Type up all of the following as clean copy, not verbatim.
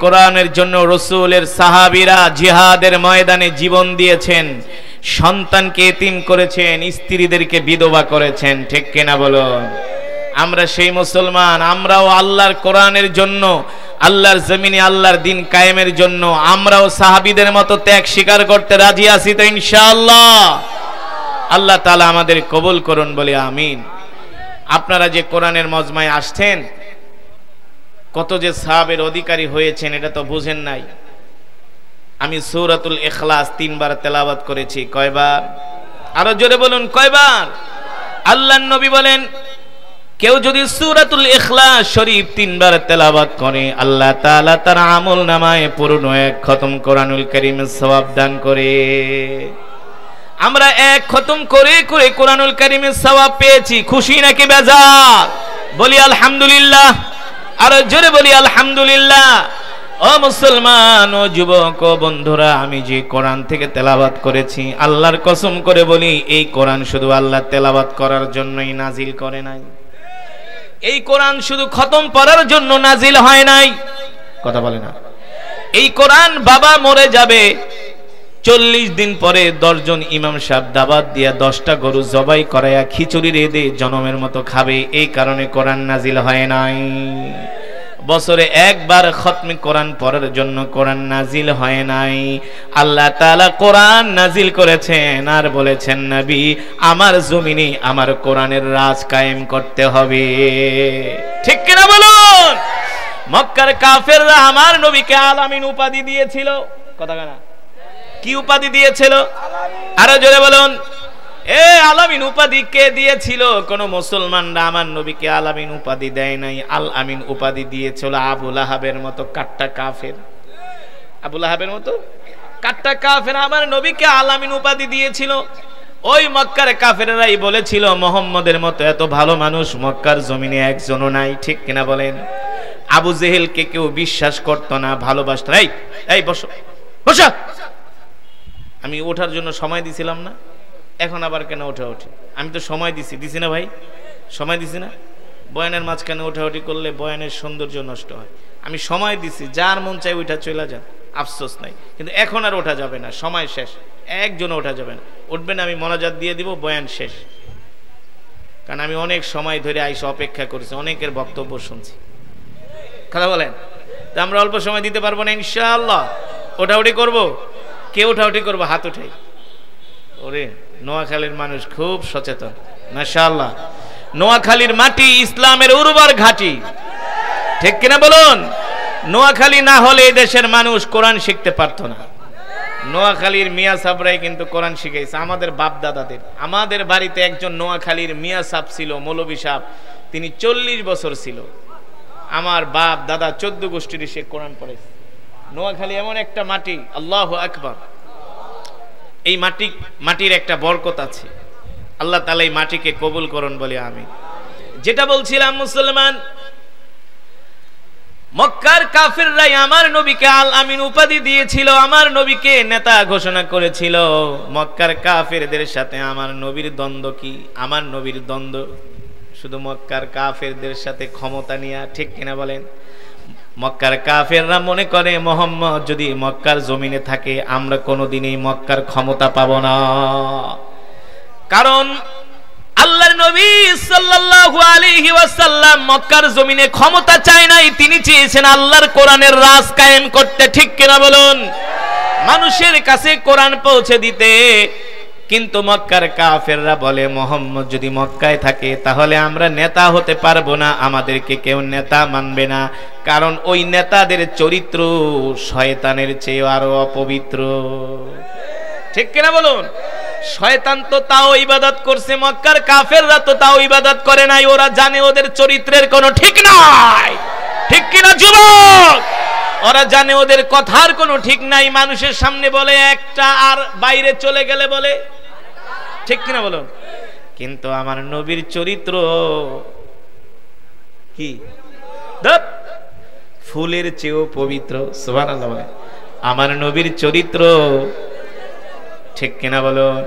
কোরআনের জন্য রাসূলের সাহাবীরা জিহাদের ময়দানে জীবন দিয়েছেন, সন্তানকে এতিম করেছেন, স্ত্রীদেরকে বিধবা করেছেন। ঠিক কিনা বলুন? আমরা সেই মুসলমান, আমরাও আল্লাহর কোরআনের জন্য, আল্লাহর জমিনে আল্লাহর দ্বীন কায়েমের জন্য আমরাও সাহাবীদের মতো ত্যাগ স্বীকার করতে রাজি আছি তো ইনশাআল্লাহ। আল্লাহ তাআলা আমাদের কবুল করুন বলি আমিন। আপনারা যে কোরআনের মজমায় আসছেন, কত যে সাহাবের অধিকারী হয়েছেন এটা তো বুঝেন নাই। আমি সূরাতুল ইখলাস 3 বার তেলাওয়াত করেছি। কয়বার? আরো জোরে বলুন, কয়বার? আল্লাহর নবী বলেন, কেউ যদি সূরাতুল ইখলাস শরীফ 3 বার তেলাওয়াত করে, আল্লাহ তাআলা তার আমলনামায় পূর্ণ 1 খতম কোরআনুল কারীমের সওয়াব দান করে। আমরা 1 খতম করে করে কোরআনুল কারীমের সওয়াব পেয়েছি। খুশি নাকি বেজার? বলি আলহামদুলিল্লাহ। আরো জোরে বলি আলহামদুলিল্লাহ। ও মুসলমান, ও যুবক, ও বন্ধুরা, আমি যে কোরআন থেকে তেলাওয়াত করেছি, আল্লাহর কসম করে বলি, এই কোরআন শুধু আল্লাহ তেলাওয়াত করার জন্যই নাজিল করে নাই। এই কোরআন শুধু খতম পড়ার জন্য নাজিল হয় নাই। কথা বলে না? এই কোরআন বাবা মরে যাবে, 40 দিন পরে 10 জন ইমাম সাহেব দাওয়াত দিয়া 10টা গরু জবাই করায়া খিচুড়ি রেঁধে জনমের মতো খাবে, এই কারণে কোরআন নাজিল হয় নাই। বছরে 1 বার খতমে কোরআন পড়ার জন্য কোরআন নাজিল হয় নাই। আল্লাহ তাআলা কোরআন নাজিল করেছেন আর বলেছেন, নবী আমার জমিনে আমার কোরআনের রাজ কায়েম করতে হবে। ঠিক কিনা বলুন? মক্কার কাফেররা আমার নবীকে আলামিন উপাধি দিয়েছিল। কথা কানা? কি উপাধি দিয়েছিল? আরো জোরে বলুন। আলামিন উপাধি কে দিয়েছিল? কোন মুসলমানরা আমার নবীকে আলামিন উপাধি দেয় নাই। আল আমিন উপাধি দিয়েছিল আবু লাহাবের মতো কাট্টা কাফের। আবু লাহাবের মতো কাট্টা কাফের আমার নবীকে আলামিন উপাধি দিয়েছিল। ওই মক্কার কাফেররাই বলেছিল, মুহাম্মদের মতো এত ভালো মানুষ মক্কার জমিনে একজনও নাই। ঠিক কিনা বলেন? আবু জেহেলকে কেউ বিশ্বাস করত না, ভালোবাসত না। এই বসো বসো। আমি ওঠার জন্য সময় দিছিলাম না, এখন আবার কেন ওঠা? আমি তো সময় দিছি না ভাই? সময় দিছি না? বয়ানের মাঝখানে ওঠাউঠি করলে বয়ানের সৌন্দর্য নষ্ট হয়। আমি সময় দিছি, যার মন চাই ওইটা চলে যান, আফসোস নাই। কিন্তু এখন আর ওঠা যাবে না, সময় শেষ। একজন ওঠা যাবে না। উঠবেন, আমি মোনাজাত দিয়ে দিব, বয়ান শেষ। কারণ আমি অনেক সময় ধরে আইসা অপেক্ষা করেছি, অনেকের বক্তব্য শুনছি। কথা বলেন? তা আমরা অল্প সময় দিতে পারবো না ইনশাআল্লাহ? ওঠাউঠি করবো? কে ওঠাউঠি করবো? হাত উঠাই। ওরে, নোয়াখালীর মানুষ খুব সচেতন, মাশাআল্লাহ। নোয়াখালীর মাটি ইসলামের উর্বর ঘাঁটি। ঠিক কিনা বলুন? নোয়াখালী না হলে এই দেশের মানুষ কোরআন শিখতে পারতো না। নোয়াখালীর মিয়া সাবরাই কিন্তু কোরআন শিখাইছে আমাদের বাপ দাদাদের। আমাদের বাড়িতে একজন নোয়াখালীর মিয়া সাব ছিল, মৌলভী সাহেব। তিনি 40 বছর ছিল। আমার বাপ দাদা 14 গোষ্ঠীর সে কোরআন পড়েছে। নোয়াখালী এমন একটা মাটি, আল্লাহু আকবার। এই মাটির একটা বরকত আছে। আল্লাহ তাআলা এই মাটিকে কবুল করুন বলি আমি। যেটা বলছিলাম, মুসলমান, মক্কার কাফেররাই আমার নবীকে আল আমিন উপাধি দিয়েছিল, আমার নবীকে নেতা ঘোষণা করেছিল। মক্কার কাফেরদের সাথে আমার নবীর দ্বন্দ্ব কি? আমার নবীর দ্বন্দ্ব শুধু মক্কার কাফেরদের সাথে ক্ষমতা নিয়ে। ঠিক কিনা বলেন? মক্কার কাফেররা মনে করে মুহাম্মদ যদি মক্কার জমিনে থাকে আমরা কোনোদিনই মক্কার ক্ষমতা পাব না। কারণ আল্লাহর নবী সাল্লাল্লাহু আলাইহি ওয়াসাল্লাম মক্কার জমিনে ক্ষমতা চায় নাই, তিনি চেয়েছেন আল্লাহর কোরআনের রাজ কায়েম করতে। ঠিক কিনা বলুন? মানুষের কাছে কোরআন পৌঁছে দিতে। কিন্তু মক্কার কাফেররা বলে, মুহাম্মদ যদি মক্কায় থাকে তাহলে আমরা নেতা হতে পারবো না, আমাদেরকে কেউ নেতা মানবে না। কারণ ওই নেতাদের চরিত্র শয়তানের চেয়ে আরো অপবিত্র। ঠিক কিনা বলুন? শয়তান তো তাও ইবাদত করছে, মক্কার কাফেররা তো তাও ইবাদত করে নাই। ওরা জানে ওদের চরিত্রের কোনো ঠিক নাই। ঠিক কিনা যুবক? ওরা জানে ওদের কথার কোনো ঠিক নাই। মানুষের সামনে বলে একটা, আর বাইরে চলে গেলে বলে। ঠিক কিনা বলুন? কিন্তু আমার নবীর চরিত্র কি? ফুলের চেয়েও পবিত্র। সুবহানাল্লাহ বলে। আমার নবীর চরিত্র। ঠিক কিনা বলুন?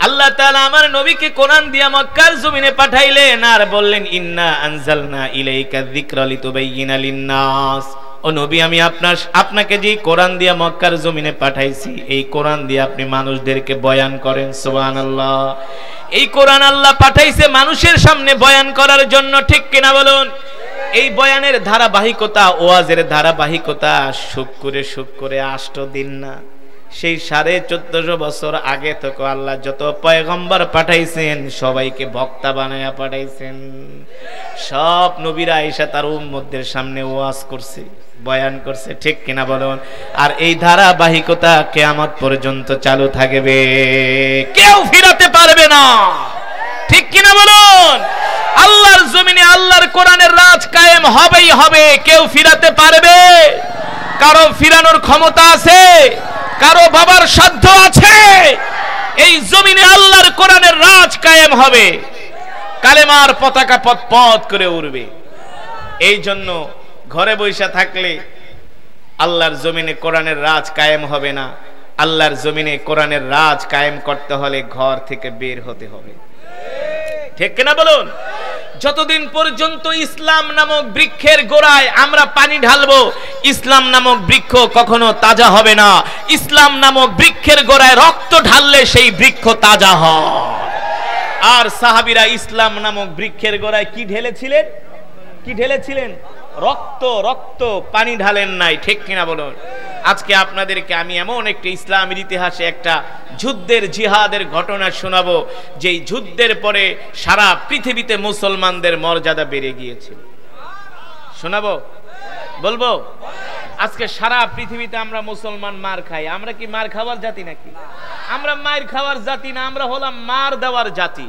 আল্লাহ তাআলা আমার নবীকে কোরআন দিয়া মক্কার জমিনে পাঠাইলেন আর বললেন, ইন্না আনজালনা ইলাইকা যিকরা লিতুবাইয়িনা লিন-নাস ও নবী, আমি আপনাকে যে কোরআন দিয়ে মক্কার জমিনে পাঠাইছি, এই কোরআন দিয়ে আপনি মানুষদেরকে বয়ান করেন। সুবহানাল্লাহ। এই কোরআন আল্লাহ পাঠাইছে মানুষের সামনে বয়ান করার জন্য, ঠিক কিনা বলুন? এই বয়ানের ধারাবাহিকতা, ওয়াজের ধারাবাহিকতা সুখ করে 8 দিন না, সেই 1450 বছর আগে থেকে আল্লাহ যত পয়গম্বর পাঠাইছেন সবাইকে বক্তা বানায়া পাঠাইছেন। সব নবীরা আয়েশা তার উম্মতদের সামনে ওয়াজ করছে, বয়ান করছে, ঠিক কিনা বলুন? আর এই ধারাবাহিকতা কিয়ামত পর্যন্ত চালু থাকবে, কেউ ফিরাতে পারবে না, ঠিক কিনা বলুন? আল্লাহর জমিনে আল্লাহর কোরআনের রাজ কায়েম হবেই হবে, কেউ ফিরাতে পারবে? কারো ফিরানোর ক্ষমতা আছে? কারো বাবার সাধ্য আছে? এই জমিনে আল্লাহর কোরআনের রাজ কায়েম হবে, কালেমার পতাকা পথ করে উড়বে। এই জন্য ঘরে বসে থাকলে আল্লাহর জমিনে কোরআনের রাজ কায়েম হবে না। আল্লাহর জমিনে কোরআনের রাজ কায়েম করতে হলে ঘর থেকে বের হতে হবে, ঠিক কিনা বলুন? যতদিন পর্যন্ত ইসলাম নামক বৃক্ষের গোড়ায় আমরা পানি ঢালবো, ইসলাম নামক বৃক্ষ কখনো তাজা হবে না। ইসলাম নামক বৃক্ষের গোড়ায় রক্ত ঢাললে সেই বৃক্ষ তাজা হয়। আর সাহাবীরা ইসলাম নামক বৃক্ষের গোড়ায় কি ঢেলেছিলেন? কি ঢেলেছিলেন? রক্ত, পানি ঢালেন নাই, ঠিক কিনা বলুন? আজকে আপনাদেরকে আমি এমন একটা ইসলামের ইতিহাসে একটা যুদ্ধের, জিহাদের ঘটনা শোনাবো, যেই যুদ্ধের পরে সারা পৃথিবীতে মুসলমানদের মর্যাদা বেড়ে গিয়েছে। শোনাবো? বলবো? আজকে সারা পৃথিবীতে আমরা মুসলমান মার খাই। আমরা কি মার খাওয়ার জাতি নাকি? আমরা মার খাওয়ার জাতি না, আমরা হলাম মার দেওয়ার জাতি।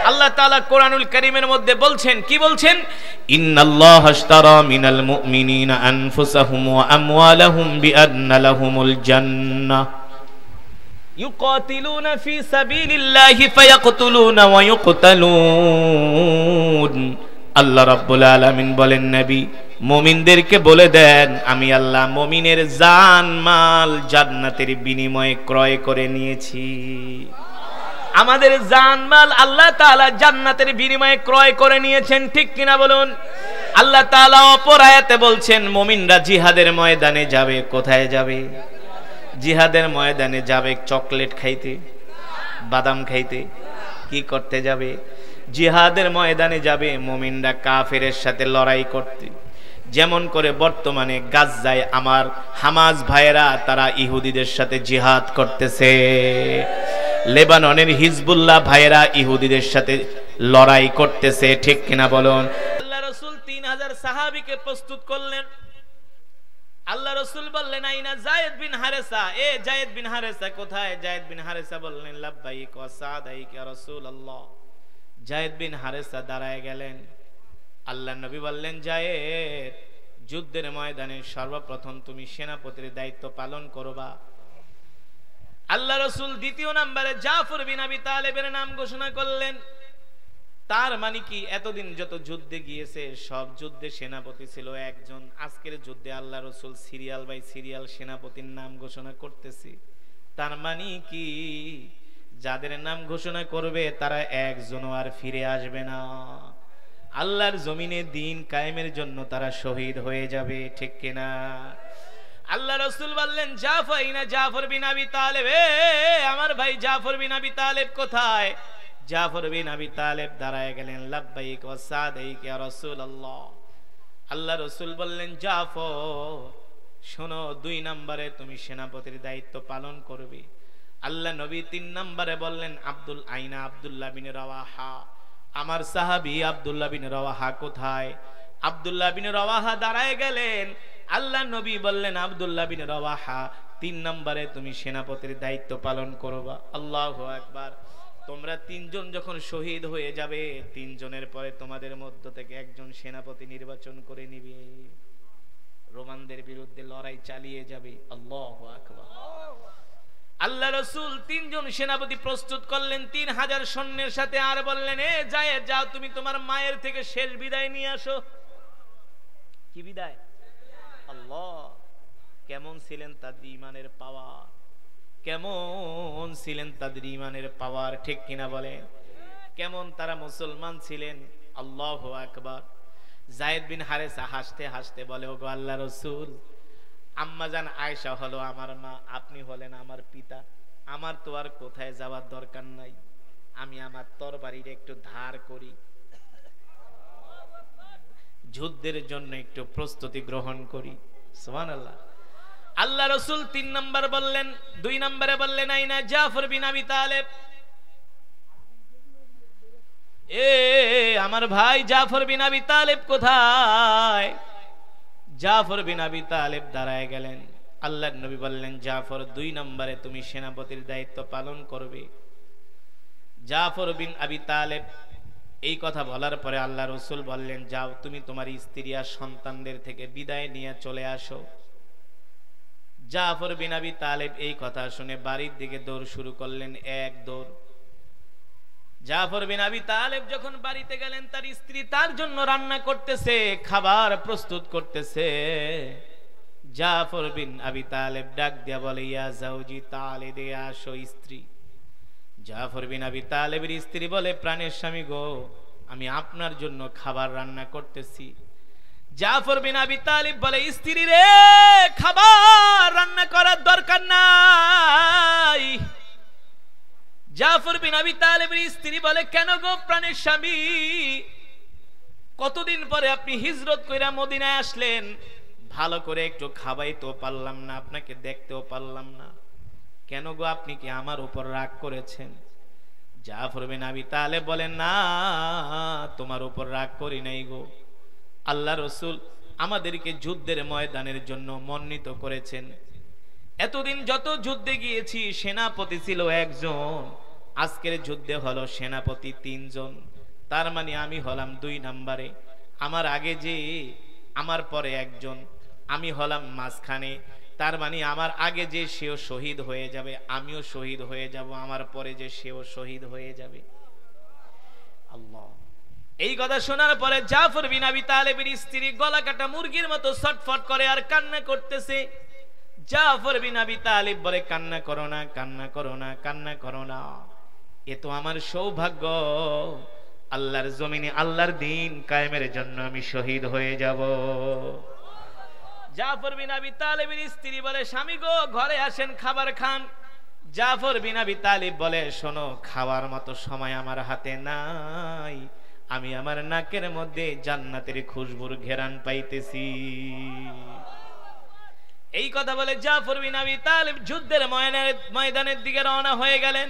আল্লাহ তাআলা কোরআনুল কারীমের মধ্যে বলছেন, কি বলছেন? ইন্নাল্লাহা আশতারা মিনাল মুমিনিনা আনফুসাহুম ওয়া আমওয়ালাহুম বিআন্না লাহুমুল জান্নাহ ইউকাতিলুনা ফি সাবিলিল্লাহি ফায়াকতুলুনা ওয়া ইউকতালুন। আল্লাহ রাব্বুল আলামিন বলেন, নবী মুমিনদেরকে বলে দেন, আমি আল্লাহ মুমিনের জান মাল জান্নাতের বিনিময়ে ক্রয় করে নিয়েছি। আমাদের জান মাল আল্লাহ তাআলা জান্নাতের বিনিময়ে ক্রয় করে নিয়েছেন, ঠিক কিনা বলুন? আল্লাহ তাআলা অপর আয়াতে বলছেন, মুমিনরা জিহাদের ময়দানে যাবে। কোথায় যাবে? জিহাদের ময়দানে যাবে চকলেট খাইতে, বাদাম খাইতে। কি করতে যাবে? জিহাদের ময়দানে যাবে মুমিনরা কাফেরের সাথে লড়াই করতে। যেমন করে বর্তমানে গাজায় আমার হামাস ভাইয়েরা তারা ইহুদিদের সাথে জিহাদ করতেছে, লেবাননের হিজবুল্লাহ ভাইয়েরা ইহুদিদের সাথে লড়াই করতেছে, ঠিক কিনা বলুন? আল্লাহ রাসূল 3000 সাহাবীকে প্রস্তুত করলেন। আল্লাহ রাসূল বললেন, আইনা যায়েদ বিন হারেসা? এ যায়েদ বিন হারেসা কোথায়? যায়েদ বিন হারেসা বললেন, লাব্বাইক ওয়া সাদাইক ইয়া রাসূলুল্লাহ। যায়েদ বিন হারেসা দাঁড়ায় গেলেন। আল্লাহর নবী বললেন, যায়েদ, যুদ্ধের ময়দানে সর্বপ্রথম তুমি সেনাপতির দায়িত্ব পালন করবা। আল্লাহ রাসূল দ্বিতীয় নম্বরে জাফর বিন আবি তালেবের নাম ঘোষণা করলেন। তার মানে কি, এতদিন যত যুদ্ধে গিয়েছে সব যুদ্ধে সেনাপতি ছিল একজন। আজকের যুদ্ধে আল্লাহ রাসূল সিরিয়াল বাই সিরিয়াল সেনাপতির নাম ঘোষণা করতেছি। তার মানে কি, যাদের নাম ঘোষণা করবে তারা একজনও আর ফিরে আসবে না। আল্লাহর জমিনে দ্বীন কায়েমের জন্য তারা শহীদ হয়ে যাবে, ঠিক কিনা? আল্লাহ রাসূল বললেন, জাফর বিন আবি তালেব, আমার ভাই জাফর বিন আবি তালেব কোথায়? জাফর বিন আবি তালেব দাঁড়ায় গেলেন, লাব্বাইক ওয়া সাদাইক ইয়া রাসূলুল্লাহ। আল্লাহ রাসূল বললেন, জাফর শোনো, 2 নম্বরে তুমি সেনাপতির দায়িত্ব পালন করবে। আল্লাহ নবী 3 নম্বরে বললেন, আব্দুল্লাহ বিন রাওয়াহা। আমার সাহাবী আব্দুল্লাহ বিন রাওয়াহা কোথায়? আব্দুল্লাহ বিন রাওয়াহা দাঁড়ায় গেলেন। আল্লাহ নবী বললেন, আব্দুল্লাহ বিন রাওয়াহা 3 নম্বরে তুমি সেনাপতির দায়িত্ব পালন করবা। আল্লাহু আকবার। তোমরা 3 জন যখন শহীদ হয়ে যাবে, 3 জনের পরে তোমাদের মধ্য থেকে একজন সেনাপতি নির্বাচন করে নিবে, রোমানদের বিরুদ্ধে লড়াই চালিয়ে যাবে। আল্লাহু আকবার। আল্লাহ রাসূল 3 জন সেনাপতি প্রস্তুত করলেন 3000 সৈন্যের সাথে, আর বললেন, এ যায়েদ, যাও তুমি তোমার মায়ের থেকে শেষ বিদায় নিয়ে আসো। কি বিদায়? আল্লাহ, কেমন ছিলেন তাদের ঈমানের পাওয়ার, কেমন ছিলেন তাদের ঈমানের পাওয়ার, ঠিক কিনা বলেন? কেমন তারা মুসলমান ছিলেন। আল্লাহু আকবার। যায়েদ বিন হারেসা হাসতে হাসতে বলে, ওগো আল্লাহ রাসূল, আম্মাজান আয়েশা হলো আমার মা, আপনি হলেন আমার পিতা, আমার তো আর কোথায় যাওয়ার দরকার নাই, আমি আমার তরবারির একটু ধার করি, যুদ্ধের জন্য একটু প্রস্তুতি গ্রহণ করি। সুবহানাল্লাহ। আল্লাহ রাসূল 3 নাম্বার বললেন, 2 নম্বরে বললেন আইনা জাফর বিন আবি তালেব। আমার ভাই জাফর বিন আবি তালেব কোথায়? জাফর বিন আবি তালেব দাঁড়ায় গেলেন। আল্লাহর নবী বললেন, জাফর 2 নম্বরে তুমি সেনাপতির দায়িত্ব পালন করবে। জাফর বিন আবি তালেব এই কথা বলার পরে আল্লাহ রাসূল বললেন, যাও তুমি তোমার স্ত্রী আর সন্তানদের থেকে বিদায় নিয়ে চলে আসো। জাফর বিন আবি তালেব এই কথা শুনে বাড়ির দিকে দৌড় শুরু করলেন, এক দৌড়। জাফর বিন আবি তালেব যখন বাড়িতে গেলেন, তার স্ত্রী তার জন্য রান্না করতেছে, খাবার প্রস্তুত করতেছে। জাফর বিন আবি তালেব ডাক দিয়া বলে, ইয়া জাওজি, তালে দে আসো স্ত্রী। জাফর বিন আবি তালেবের স্ত্রী বলে, প্রাণের স্বামী গো, আমি আপনার জন্য খাবার রান্না করতেছি। জাফর বিন আবি তালিব বলে, স্ত্রী রে, খাবার রান্না করার দরকার নাই। জাফর বিন আবি তালিবের স্ত্রী বলে, কেন গো প্রাণের স্বামী, কতদিন পরে আপনি হিজরত কইরা মদিনায় আসলেন, ভালো করে একটু খাওয়াইতেও পারলাম না, আপনাকে দেখতেও পারলাম না, কেন গো আপনি কি আমার উপর রাগ করেছেন? জাফর বিন আবি তালেব বলেন, না, তোমার উপর রাগ করি নাই গো, আল্লাহ রাসূল আমাদেরকে যুদ্ধের ময়দানের জন্য মনোনীত করেছেন। এতদিন যত যুদ্ধে গিয়েছি সেনাপতি ছিল একজন, আজকের যুদ্ধে হলো সেনাপতি 3 জন, তার মানে আমি হলাম 2 নম্বরে। আমার আগে যে, আমার পরে একজন, আমি হলাম মাঝখানে, তার মানে আমার আগে যে সেও শহীদ হয়ে যাবে, আমিও শহীদ হয়ে যাব, আমার পরে যে সেও শহীদ হয়ে যাবে। আল্লাহ। এই কথা শোনার পরে জাফর বিন আবি তালেবের স্ত্রী গলা কাটা মুরগির মতো ছটফট করে আর কান্না করতেছে। জাফর বিন আবি তালেব বলে, কান্না করো না, কান্না করো না, কান্না করো না, এ তো আমার সৌভাগ্য, আল্লাহর জমিনে আল্লাহর দ্বীন কায়েমের জন্য আমি শহীদ হয়ে যাব। জাফর বিন আবি তালেবের স্ত্রী বলে, স্বামী গো, ঘরে আসেন, খাবার খান। জাফর বিন আবি তালেব বলে, শোনো, খাওয়ার মতো সময় আমার হাতে নাই, আমি আমার নাকের মধ্যে জান্নাতের খুশবুর ঘেরান পাইতেছি। এই কথা বলে জাফর বিন আবি তালেব যুদ্ধের ময়দানের দিকে রওনা হয়ে গেলেন।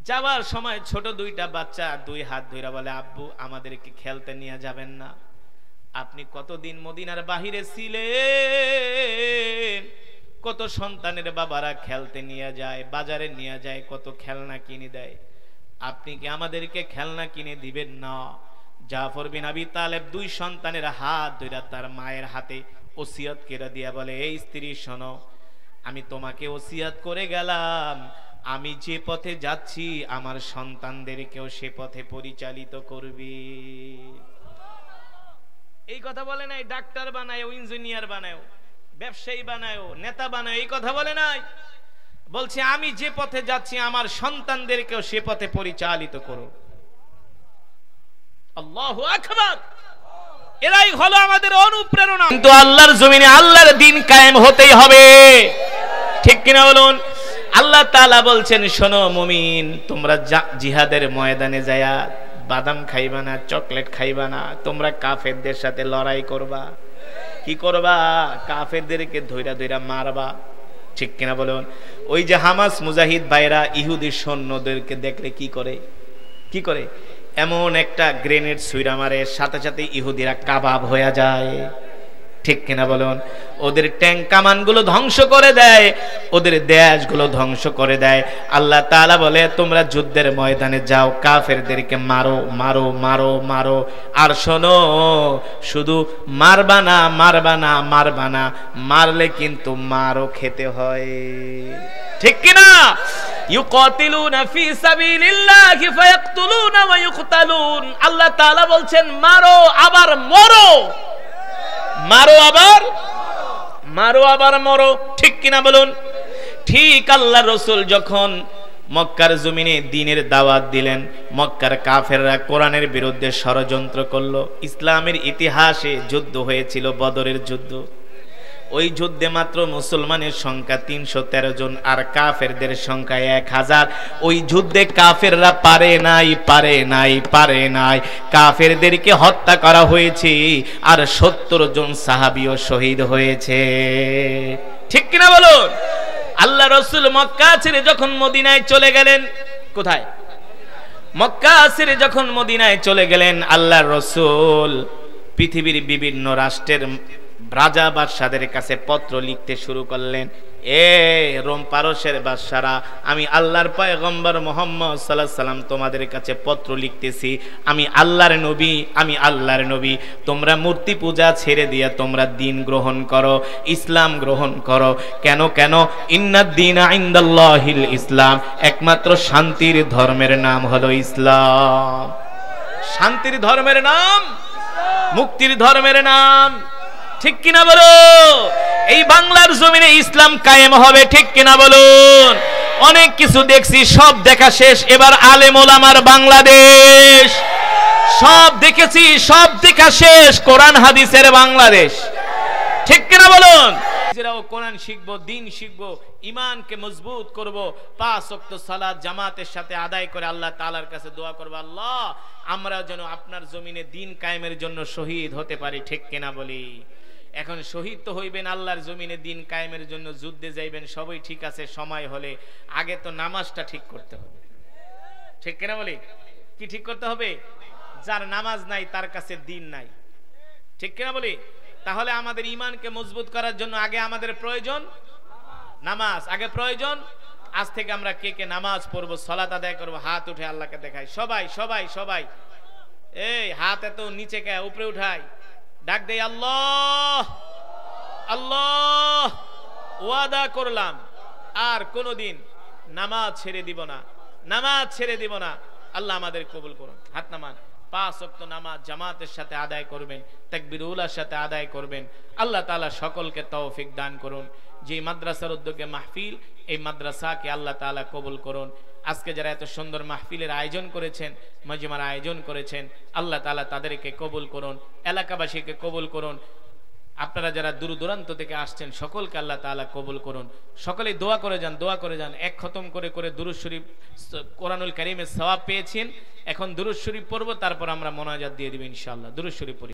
যাওয়ার সময় ছোট 2টা বাচ্চা 2 হাত ধরে বলে, আব্বু, আমাদেরকে খেলতে নিয়ে যাবেন না? আপনি কতদিন মদিনার বাহিরে ছিলেন, কত সন্তানের বাবারা খেলতে নিয়ে যায়, বাজারে নিয়ে যায়, কত খেলনা কিনে দেয়, আপনি কি আমাদেরকে খেলনা কিনে দিবেন না? জাফর বিন আবি তালেব 2 সন্তানের হাত ধরে তার মায়ের হাতে ওসিয়ত করে দিয়া বলে, এই স্ত্রী শোনো, আমি তোমাকে ওসিয়ত করে গেলাম, আমি যে পথে যাচ্ছি আমার সন্তানদেরকেও সে পথে পরিচালিত করবি। এই কথা বলে নাই ডাক্তার বানায়, ইঞ্জিনিয়ার বানায়, ব্যবসায়ী বানায়, নেতা বানায়, এই কথা বলে নাই, বলছে আমি যে পথে যাচ্ছি আমার সন্তানদেরকেও সে পথে পরিচালিত করো। আল্লাহু আকবার। এরাই হলো আমাদের অনুপ্রেরণা। কিন্তু আল্লাহর জমিনে আল্লাহর দ্বীন কায়েম হতেই হবে, ঠিক কিনা বলুন? আল্লাহ তাআলা বলছেন, শোনো মুমিন, তোমরা জিহাদের ময়দানে যায়া বাদাম খাইবা না, চকলেট খাইবা না, তোমরা কাফেরদের সাথে লড়াই করবা। কি করবা? কাফেরদেরকে ধইরা ধইরা মারবা, ঠিক কিনা বলুন? ওই যে হামাস মুজাহিদ ভাইরা ইহুদি সৈন্যদেরকে দেখলে কি করে? কি করে? এমন একটা গ্রেনেড ছুঁড়া মারে, সাথে সাথে ইহুদিরা কাবাব হয়ে যায়, ঠিক কিনা বলুন? ওদের ট্যাঙ্ক কামানগুলো ধ্বংস করে দেয়, ওদের দেশগুলো ধ্বংস করে দেয়। আল্লাহ তাআলা বলে, তোমরা যুদ্ধের ময়দানে যাও, কাফেরদেরকে মারো মারো মারো মারো। আর শোনো, শুধু মারবা না, মারবা না, মারবা না, মারলে কিন্তু মারও খেতে হয়, ঠিক কিনা? ইউকাতিলুনা ফি সাবিলিল্লাহি ফায়াকতুলুনা ওয়া ইউকতালুন। আল্লাহ তাআলা বলছেন, মারো আবার মরো, মারো আবার মারো আবার মরো, ঠিক কিনা বলুন? ঠিক আল্লাহ রাসূল যখন মক্কার জমিনে দ্বীনের দাওয়াত দিলেন। মক্কার কাফেররা কোরআনের বিরুদ্ধে ষড়যন্ত্র করলো। ইসলামের ইতিহাসে যুদ্ধ হয়েছিল, বদরের যুদ্ধ। ওই যুদ্ধে মাত্র মুসলমানের সংখ্যা 313 জন, আর কাফেরদের সংখ্যা 1000। ওই যুদ্ধে কাফেররা পারে নাই, কাফেরদেরকে হত্যা করা হয়েছে, আর 70 জন সাহাবীও শহীদ হয়েছে। ঠিক কিনা বলুন? আল্লাহ রাসূল মক্কা ছেড়ে যখন মদিনায় চলে গেলেন, কোথায়? মক্কা ছেড়ে যখন মদিনায় চলে গেলেন, আল্লাহর রাসূল পৃথিবীর বিভিন্ন রাষ্ট্রের রাজা বাদশাদের কাছে পত্র লিখতে শুরু করলেন। এ রোম পারস্যের বাদশারা, আমি আল্লাহর পয়গম্বর মুহাম্মদ সাল্লাল্লাহু আলাইহি সাল্লাম তোমাদের কাছে পত্র লিখতেছি। আমি আল্লাহর নবী। তোমরা মূর্তি পূজা ছেড়ে দিয়ে তোমরা দ্বীন গ্রহণ করো, ইসলাম গ্রহণ করো। কেন? ইন্নাদ দীনা ইনদাল্লাহিল ইসলাম। একমাত্র শান্তির ধর্মের নাম হলো ইসলাম। শান্তির ধর্মের নাম, মুক্তির ধর্মের নাম। ঠিক কিনা বলো? এই বাংলার জমিনে ইসলাম কায়েম হবে। ঠিক কিনা বলুন? অনেক কিছু দেখছি, সব দেখা শেষ। এবার আলেম ওলামার বাংলাদেশ। সব দেখেছি, সব দেখা শেষ। কোরআন হাদিসের বাংলাদেশ। ঠিক কিনা বলুন? নিজেরাও কোরআন শিখবো, দ্বীন শিখবো, ঈমানকে মজবুত করব, 5 ওয়াক্ত সালাত জামাতের সাথে আদায় করে আল্লাহ তাআলার কাছে দোয়া করব, আল্লাহ আমরা যেন আপনার জমিনে দ্বীন কায়েমের জন্য শহীদ হতে পারি। ঠিক কিনা বলি? এখন শহীদ তো হইবেন আল্লাহর জমিনে দ্বীন কায়েমের জন্য, যুদ্ধে যাইবেন, সবই ঠিক আছে। সময় হলে আগে তো নামাজটা ঠিক করতে হবে। ঠিক কিনা বলি? কি ঠিক করতে হবে? যার নামাজ নাই তার কাছে দ্বীন নাই। ঠিক কিনা বলি? তাহলে আমাদের ঈমানকে মজবুত করার জন্য আগে আমাদের প্রয়োজন নামাজ। আগে প্রয়োজন, আজ থেকে আমরা কে কে নামাজ পড়বো, সালাত আদায় করবো, হাত উঠে আল্লাহকে দেখাই। সবাই এই হাত এত নিচে কে, উপরে উঠাই, ডাক দেই আল্লাহ আল্লাহ। ওয়াদা করলাম আর কোনোদিন নামাজ ছেড়ে দিব না। আল্লাহ আমাদের কবুল করুন। হাত নামান। 5 ওয়াক্ত নামাজ জামাতের সাথে আদায় করবেন, তাকবীরুল্লাহর সাথে আদায় করবেন। আল্লাহ তাআলা সকলকে তৌফিক দান করুন। যে মাদ্রাসার উদ্যোগে মাহফিল, এই মাদ্রাসাকে আল্লাহ তাআলা কবুল করুন। আজকে যারা এত সুন্দর মাহফিলের আয়োজন করেছেন, মজমার আয়োজন করেছেন, আল্লাহ তাআলা তাদেরকে কবুল করুন, এলাকাবাসীকে কবুল করুন। আপনারা যারা দূর দূরান্ত থেকে আসছেন সকলকে আল্লাহ তাআলা কবুল করুন। সকলেই দোয়া করে যান। এক খতম করে দুরূদ শরীফ, কোরআনুল কারীমের সওয়াব পেয়েছেন। এখন দুরূদ শরীফ পড়ব, তারপর আমরা মোনাজাত দিয়ে দিব ইনশাআল্লাহ। দুরূদ শরীফ পড়ি।